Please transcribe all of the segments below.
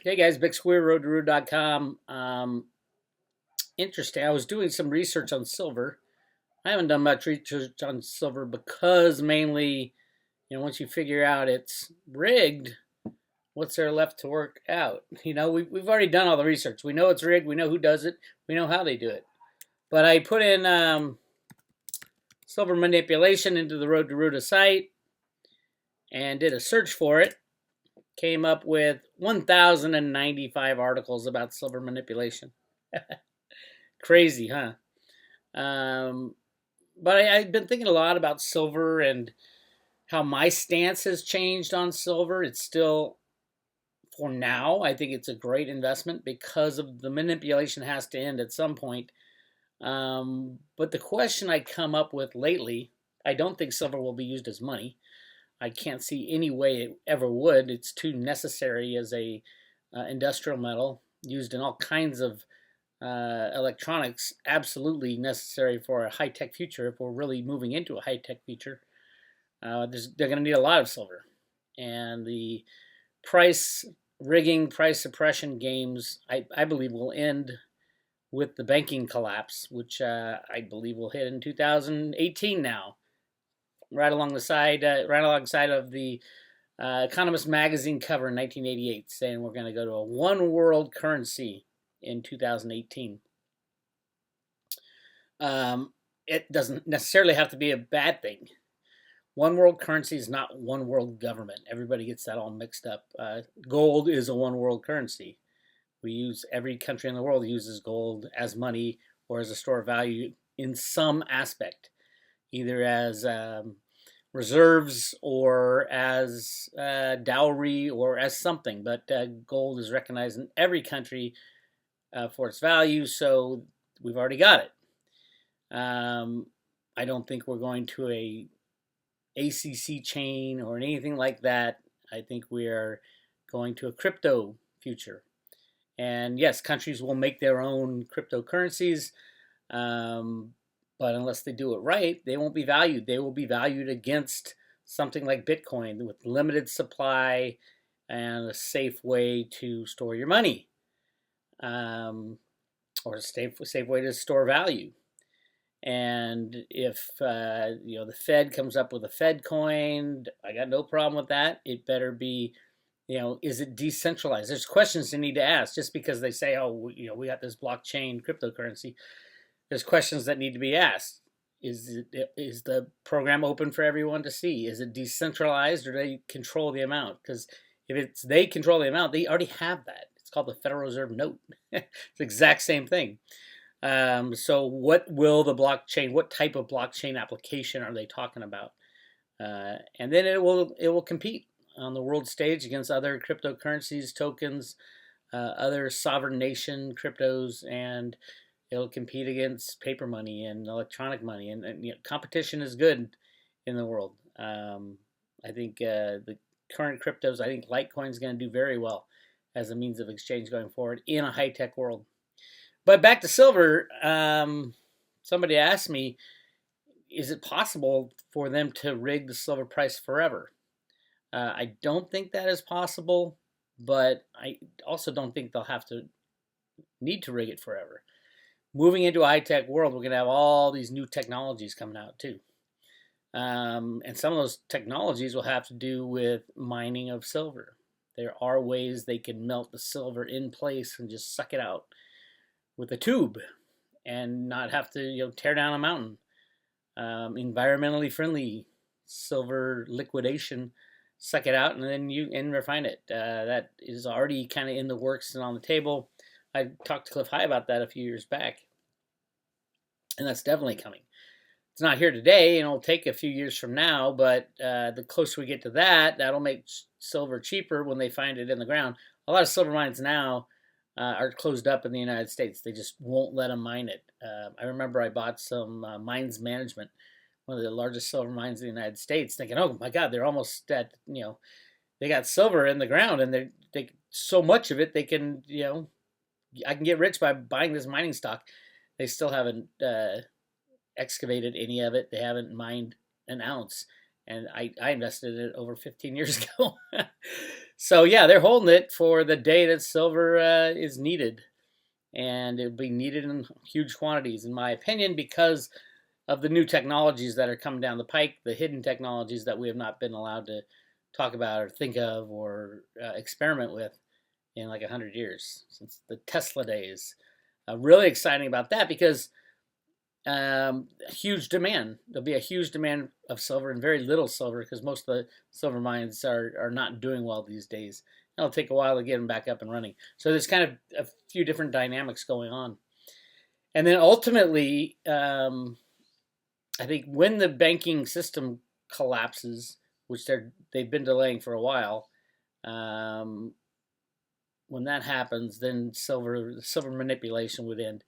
Hey guys, Big Square, road2road.com. Interesting. I was doing some research on silver. I haven't done much research on silver because mainly, once you figure out it's rigged, what's there left to work out? We've already done all the research. We know it's rigged. We know who does it. We know how they do it. But I put in silver manipulation into the Road to Ruta site and did a search for it. Came up with 1,095 articles about silver manipulation. Crazy, huh? Um, but I've been thinking a lot about silver and how my stance has changed on silver. It's still, for now, I think it's a great investment because of the manipulation has to end at some point. But the question I come up with lately, I don't think silver will be used as money. I can't see any way it ever would. It's too necessary as a industrial metal used in all kinds of electronics. Absolutely necessary for a high-tech future. If we're really moving into a high-tech future, they're going to need a lot of silver, and the price rigging, price suppression games, I believe, will end with the banking collapse, which I believe will hit in 2018 now, right alongside of the Economist magazine cover in 1988, saying we're going to go to a one world currency in 2018. It doesn't necessarily have to be a bad thing. One world currency is not one world government. Everybody gets that all mixed up. Gold is a one world currency. Every country in the world uses gold as money or as a store of value in some aspect, either as reserves or as dowry or as something. But gold is recognized in every country for its value, so we've already got it. I don't think we're going to a ACC chain or anything like that. I think we are going to a crypto future. And yes, countries will make their own cryptocurrencies, but unless they do it right, they won't be valued. They will be valued against something like Bitcoin with limited supply and a safe way to store your money, or a safe way to store value. And if the Fed comes up with a Fed coin, I got no problem with that. It better be, is it decentralized? There's questions they need to ask. Just because they say, oh, we got this blockchain cryptocurrency, there's questions that need to be asked. Is the program open for everyone to see? Is it decentralized, or do they control the amount? Because if they control the amount, they already have that. It's called the Federal Reserve note. It's the exact same thing. So what will the blockchain, what type of blockchain application are they talking about? And then it will compete on the world stage against other cryptocurrencies, tokens, other sovereign nation cryptos, and it'll compete against paper money and electronic money. And competition is good in the world. I think the current cryptos, I think Litecoin is going to do very well as a means of exchange going forward in a high-tech world. But back to silver, somebody asked me, is it possible for them to rig the silver price forever? I don't think that is possible, but I also don't think they'll need to rig it forever. Moving into a high-tech world, we're going to have all these new technologies coming out too. And some of those technologies will have to do with mining of silver. There are ways they can melt the silver in place and just suck it out with a tube and not have to tear down a mountain. Environmentally friendly silver liquidation, suck it out and then refine it. That is already kind of in the works and on the table. I talked to Cliff High about that a few years back, and that's definitely coming. It's not here today, and it'll take a few years from now, but the closer we get to that, that'll make silver cheaper when they find it in the ground. A lot of silver mines now are closed up in the United States. They just won't let them mine it. I remember I bought some Mines Management, one of the largest silver mines in the United States, thinking, oh my God, they're almost at, they got silver in the ground, and they so much of it they can, I can get rich by buying this mining stock. They still haven't excavated any of it. They haven't mined an ounce, and I invested in it over 15 years ago. So yeah, they're holding it for the day that silver is needed, and it'll be needed in huge quantities, in my opinion, because of the new technologies that are coming down the pike, the hidden technologies that we have not been allowed to talk about or think of or experiment with in like 100 years, since the Tesla days. Really exciting about that because huge demand. There'll be a huge demand of silver and very little silver because most of the silver mines are not doing well these days. It'll take a while to get them back up and running. So there's kind of a few different dynamics going on. And then ultimately, I think when the banking system collapses, which they've been delaying for a while, when that happens, then silver manipulation would end,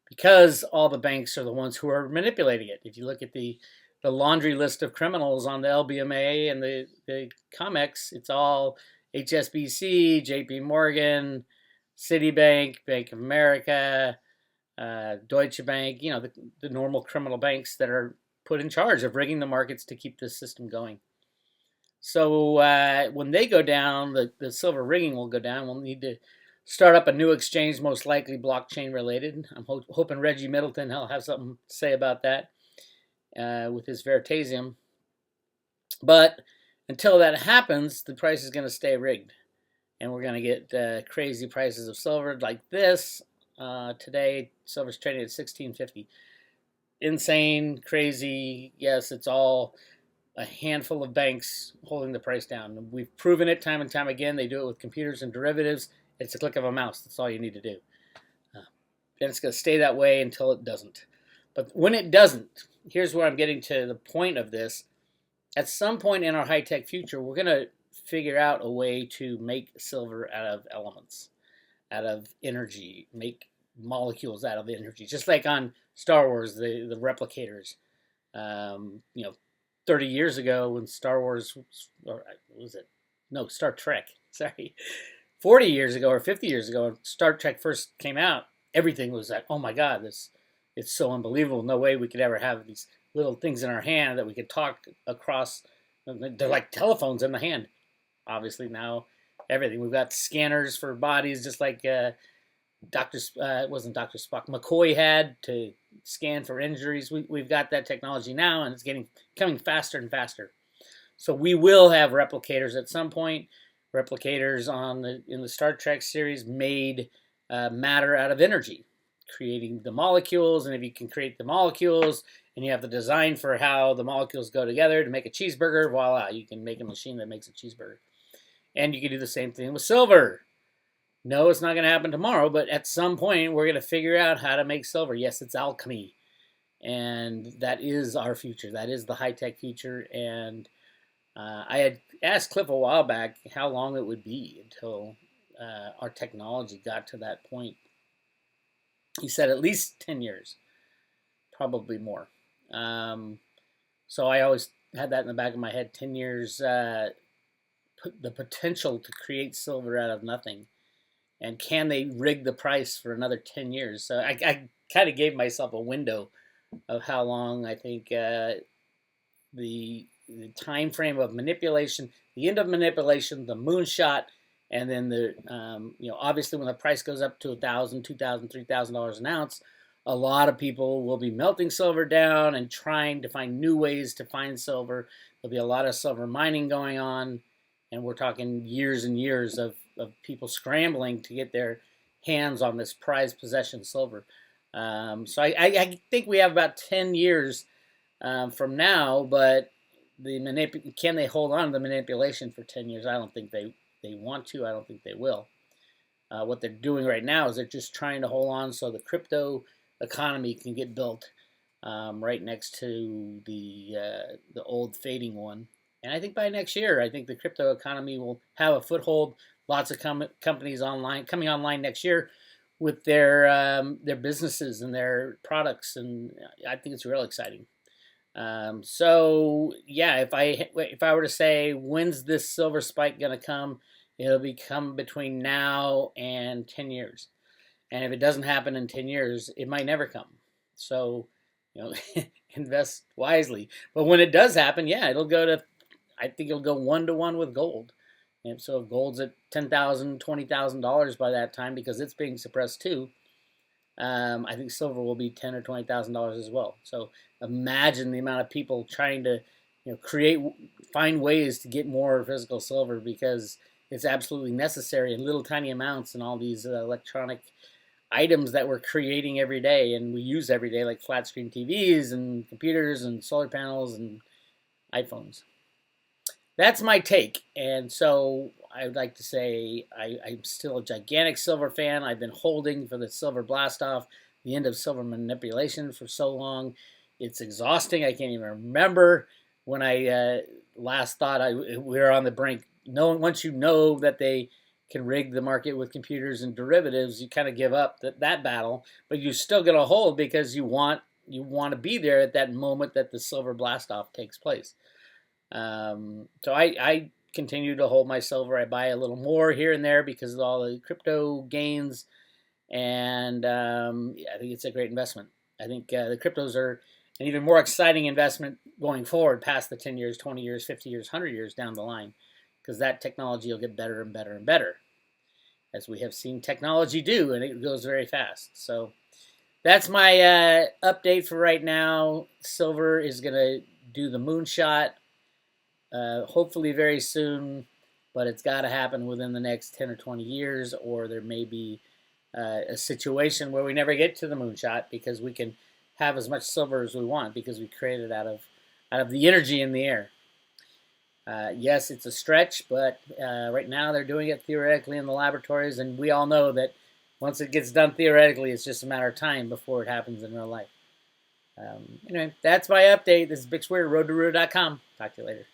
because all the banks are the ones who are manipulating it. If you look at the laundry list of criminals on the LBMA and the COMEX, it's all HSBC, JP Morgan, Citibank, Bank of America, Deutsche Bank, the normal criminal banks that are put in charge of rigging the markets to keep this system going. So when they go down, the silver rigging will go down. We'll need to start up a new exchange, most likely blockchain related. I'm hoping Reggie Middleton will have something to say about that with his Veritasium. But until that happens, the price is going to stay rigged. And we're going to get crazy prices of silver like this. Today, silver's trading at $16.50. Insane, crazy. Yes, it's all a handful of banks holding the price down. We've proven it time and time again. They do it with computers and derivatives. It's a click of a mouse. That's all you need to do. And it's going to stay that way until it doesn't. But when it doesn't, here's where I'm getting to the point of this. At some point in our high-tech future, we're going to figure out a way to make silver out of elements, out of energy, make molecules out of energy, just like on Star Wars, the replicators. 30 years ago when Star Wars, or was it? No, Star Trek. Sorry, 40 years ago or 50 years ago, when Star Trek first came out, everything was like, oh my God, it's so unbelievable. No way we could ever have these little things in our hand that we could talk across. They're like telephones in the hand. Obviously now everything. We've got scanners for bodies, just like it wasn't Dr. Spock, McCoy had to scan for injuries. We've got that technology now, and it's coming faster and faster. So we will have replicators at some point. Replicators in the Star Trek series made matter out of energy, creating the molecules. And if you can create the molecules and you have the design for how the molecules go together to make a cheeseburger, voila, you can make a machine that makes a cheeseburger. And you can do the same thing with silver. No, it's not going to happen tomorrow, but at some point we're going to figure out how to make silver. Yes, it's alchemy, and that is our future. That is the high-tech future. And I had asked Cliff a while back how long it would be until our technology got to that point. He said at least 10 years, probably more. So I always had that in the back of my head, 10 years, the potential to create silver out of nothing. And can they rig the price for another 10 years? So I kind of gave myself a window of how long I think the time frame of manipulation, the end of manipulation, the moonshot, and then obviously when the price goes up to $1,000, $2,000, $3,000 an ounce, a lot of people will be melting silver down and trying to find new ways to find silver. There'll be a lot of silver mining going on, and we're talking years and years of people scrambling to get their hands on this prized possession silver. So I think we have about 10 years from now, but can they hold on to the manipulation for 10 years? I don't think they want to. I don't think they will. What they're doing right now is they're just trying to hold on so the crypto economy can get built right next to the old fading one. And I think by next year, I think the crypto economy will have a foothold. Lots of companies coming online next year with their businesses and their products, and I think it's real exciting. So yeah, if I were to say when's this silver spike going to come, it'll come between now and 10 years. And if it doesn't happen in 10 years, it might never come. So invest wisely. But when it does happen, yeah, it'll go to I think it'll go 1-to-1 with gold. And so if gold's at $10,000, $20,000 by that time because it's being suppressed too, I think silver will be $10,000 or $20,000 as well. So imagine the amount of people trying to, find ways to get more physical silver because it's absolutely necessary in little tiny amounts in all these electronic items that we're creating every day and we use every day, like flat screen TVs and computers and solar panels and iPhones. That's my take. And so I would like to say I'm still a gigantic silver fan. I've been holding for the silver blast off, the end of silver manipulation for so long. It's exhausting. I can't even remember when I last thought we were on the brink. Once you know that they can rig the market with computers and derivatives, you kind of give up that battle, but you're still going to hold because you want to be there at that moment that the silver blast off takes place. So I continue to hold my silver. I buy a little more here and there because of all the crypto gains, and I think it's a great investment. I think the cryptos are an even more exciting investment going forward past the 10 years, 20 years, 50 years, 100 years down the line, because that technology will get better and better and better, as we have seen technology do, and it goes very fast. So that's my update for right now. Silver is going to do the moonshot. Hopefully very soon, but it's got to happen within the next 10 or 20 years, or there may be a situation where we never get to the moonshot because we can have as much silver as we want because we create it out of the energy in the air. Yes, it's a stretch, but right now they're doing it theoretically in the laboratories, and we all know that once it gets done theoretically, it's just a matter of time before it happens in real life. Anyway, that's my update. This is Bix Weir, roadtoroota.com. Talk to you later.